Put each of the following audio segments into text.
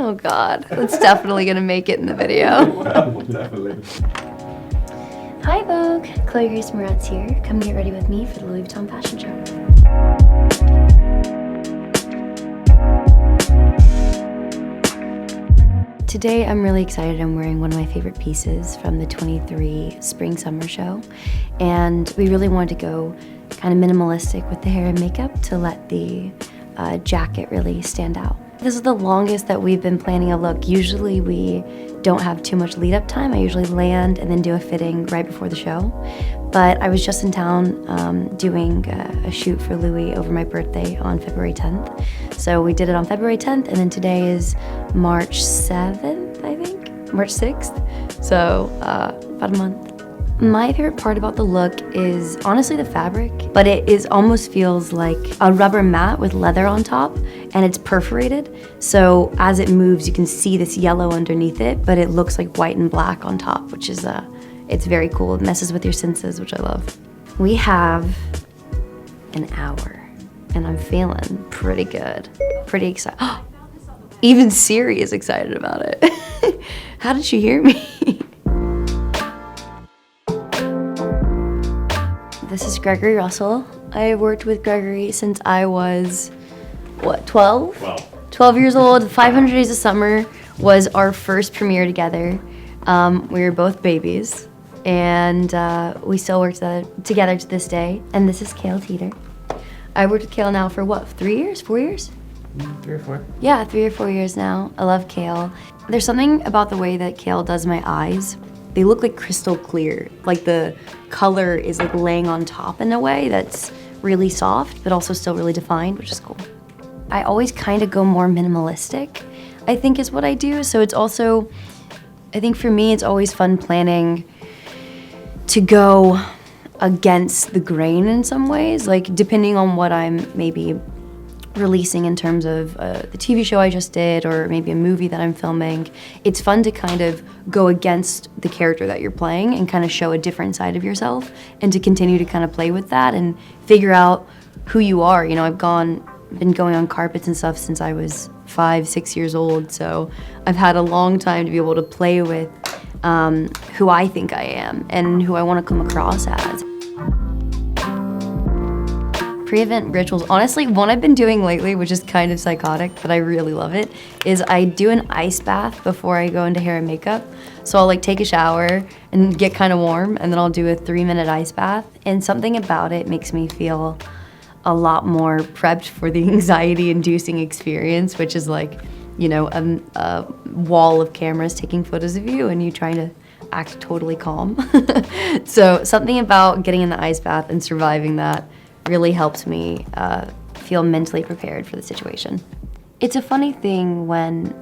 Oh God, that's definitely gonna make it in the video. Definitely. Hi Vogue, Chloë Grace Moretz here. Come get ready with me for the Louis Vuitton fashion show. Today I'm really excited. I'm wearing one of my favorite pieces from the 23 Spring Summer show. And we really wanted to go kind of minimalistic with the hair and makeup to let the jacket really stand out. This is the longest that we've been planning a look. Usually we don't have too much lead up time. I usually land and then do a fitting right before the show. But I was just in town doing a shoot for Louis over my birthday on February 10th. So we did it on February 10th, and then today is March 7th, I think? March 6th. So about a month. My favorite part about the look is honestly the fabric, but it almost feels like a rubber mat with leather on top, and it's perforated. So as it moves, you can see this yellow underneath it, but it looks like white and black on top, which is it's very cool. It messes with your senses, which I love. We have an hour, and I'm feeling pretty good, pretty excited. Even Siri is excited about it. How did she hear me? This is Gregory Russell. I worked with Gregory since I was, what, 12? 12 years old. 500 Days of Summer was our first premiere together. We were both babies, and we still work together to this day. And this is Kale Teeter. I worked with Kale now for what, 3 years, 4 years? 3 or 4. Yeah, 3 or 4 years now. I love Kale. There's something about the way that Kale does my eyes. They look like crystal clear. Like the color is like laying on top in a way that's really soft, but also still really defined, which is cool. I always kind of go more minimalistic, I think is what I do. So it's also, I think for me, it's always fun planning to go against the grain in some ways, like depending on what I'm maybe releasing in terms of the TV show I just did, or maybe a movie that I'm filming. It's fun to kind of go against the character that you're playing and kind of show a different side of yourself, and to continue to kind of play with that and figure out who you are. You know, I've been going on carpets and stuff since I was 5, 6 years old, so I've had a long time to be able to play with who I think I am and who I want to come across as. Pre-event rituals, honestly, one I've been doing lately, which is kind of psychotic, but I really love it, is I do an ice bath before I go into hair and makeup. So I'll like take a shower and get kind of warm, and then I'll do a 3-minute ice bath. And something about it makes me feel a lot more prepped for the anxiety-inducing experience, which is like, you know, a wall of cameras taking photos of you and you trying to act totally calm. So something about getting in the ice bath and surviving that really helps me feel mentally prepared for the situation. It's a funny thing when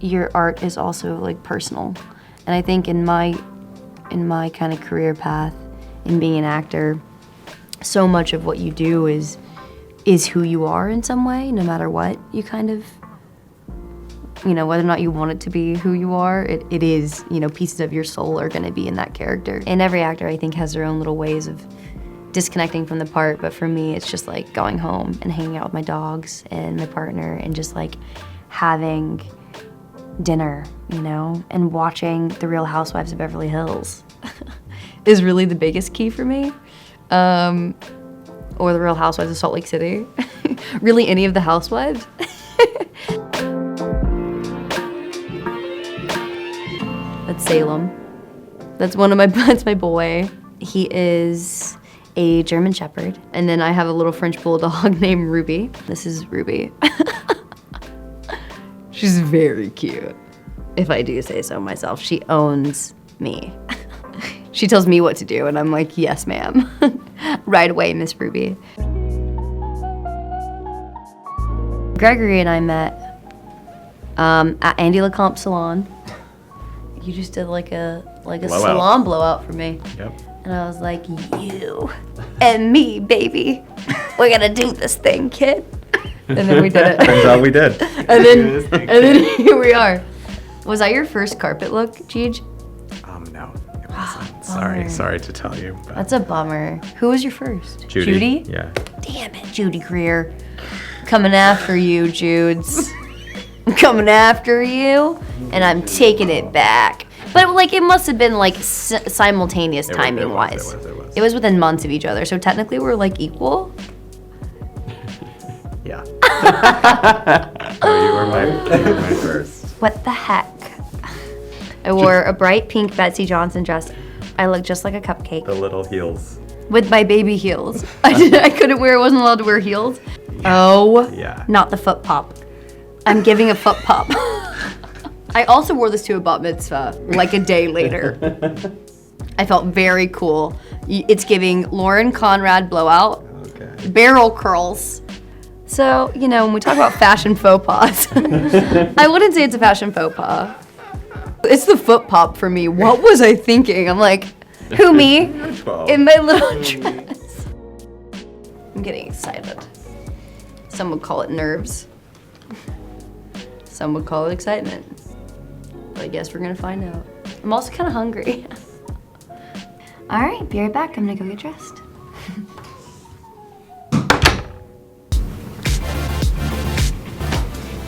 your art is also like personal. And I think in my kind of career path, in being an actor, so much of what you do is who you are in some way, no matter what you kind of, you know, whether or not you want it to be who you are, it is, you know, pieces of your soul are gonna be in that character. And every actor, I think, has their own little ways of disconnecting from the part, but for me, it's just like going home and hanging out with my dogs and my partner and just like having dinner, you know, and watching The Real Housewives of Beverly Hills is really the biggest key for me. Or The Real Housewives of Salt Lake City. Really any of the housewives. That's Salem. That's that's my boy. He is a German Shepherd. And then I have a little French Bulldog named Ruby. This is Ruby. She's very cute, if I do say so myself. She owns me. She tells me what to do, and I'm like, yes, ma'am. Right away, Miss Ruby. Gregory and I met at Andy LeCompte Salon. You just did like a salon blowout for me. Yep. And I was like, you and me, baby. We're gonna do this thing, kid. And then we did it. Turns out we did. and then here we are. Was that your first carpet look, Jeej? No, it wasn't. Sorry to tell you. But That's a bummer. Who was your first? Judy? Yeah. Damn it, Judy Greer. Coming after you, Judes. I'm coming after you, and I'm taking it back. But like, it must have been like simultaneous timing wise. It was within months of each other, so technically we're like equal. Yeah. Oh, you were my first. What the heck? I wore a bright pink Betsy Johnson dress. I looked just like a cupcake. The little heels. With my baby heels. I couldn't wear, I wasn't allowed to wear heels. Oh, yeah. Not the foot pop. I'm giving a foot pop. I also wore this to a bat mitzvah, like a day later. I felt very cool. It's giving Lauren Conrad blowout, barrel curls. So, you know, when we talk about fashion faux pas, I wouldn't say it's a fashion faux pas. It's the foot pop for me. What was I thinking? I'm like, who, me? In my little dress. I'm getting excited. Some would call it nerves. Some would call it excitement. But I guess we're gonna find out. I'm also kind of hungry. All right, be right back. I'm gonna go get dressed.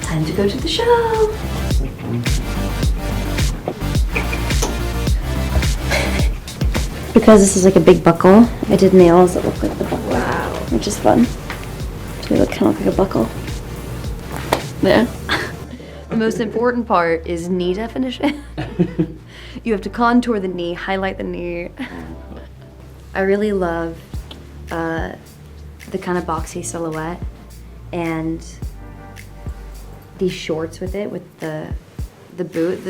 Time to go to the show. Because this is like a big buckle, I did nails that look like the buckle. Wow. Which is fun. So they look kind of like a buckle. Yeah. The most important part is knee definition. You have to contour the knee, highlight the knee. I really love the kind of boxy silhouette and these shorts with it, with the boot.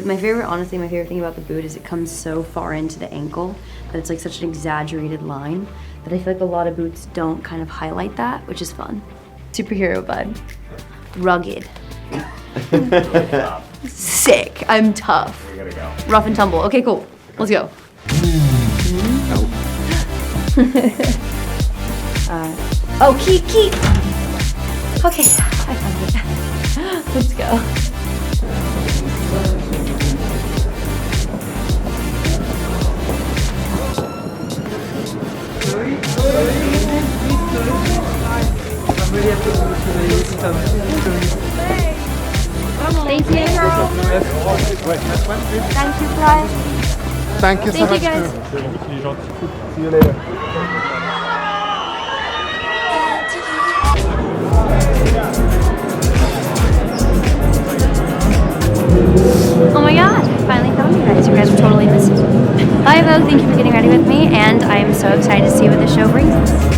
Honestly, my favorite thing about the boot is it comes so far into the ankle that it's like such an exaggerated line that I feel like a lot of boots don't kind of highlight that, which is fun. Superhero vibe. Rugged. Sick. I'm tough. We gotta go. Rough and tumble. Okay, cool. Let's go. Oh, keep. Okay, I found it. Let's go. Thank you. Thank you, guys. Thank you so much. Guys. See you later. Oh my god, I finally found you guys. You guys were totally missing. Hi Vogue, thank you for getting ready with me, and I'm so excited to see what the show brings us.